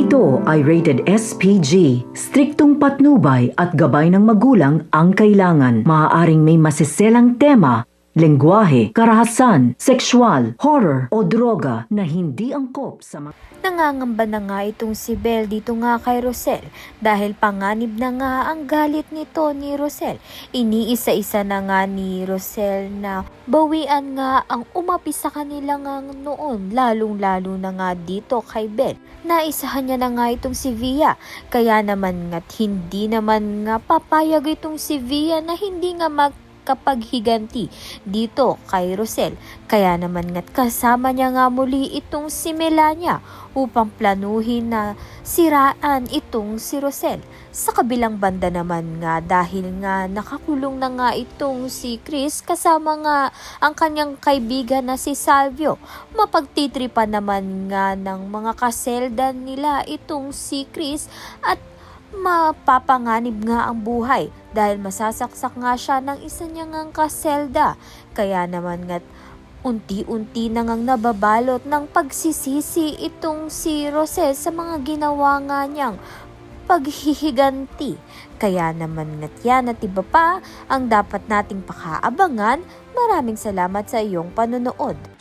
ito ay rated SPG. Striktong patnubay at gabay ng magulang ang kailangan. Maaaring may masiselang tema, lengguwahe, karahasan, sexual, horror o droga na hindi angkop sa mga... Nangangamba na nga itong si Belle dito nga kay Rosel dahil panganib na nga ang galit nito ni Rosel. Iniisa-isa na nga ni Rosel na bawian nga ang umapi sa kanila nga noon, lalong-lalo na nga dito kay Belle. Naisahan niya na nga itong si Via, kaya naman nga't hindi naman nga papayag itong si Via na hindi nga kapaghiganti dito kay Rosel. Kaya naman nga't kasama niya nga muli itong si Melania upang planuhin na siraan itong si Rosel. Sa kabilang banda naman nga dahil nga nakakulong na nga itong si Chris kasama nga ang kanyang kaibigan na si Salvio, mapagtitripan naman nga ng mga kaselda nila itong si Chris at mapapanganib nga ang buhay dahil masasaksak nga siya ng isa niyang kaselda. Kaya naman nga't unti-unti na ngang nababalot ng pagsisisi itong si Rosel sa mga ginawa nga niyang paghihiganti. Kaya naman nga't yan at iba pa ang dapat nating pakaabangan. Maraming salamat sa iyong panonood.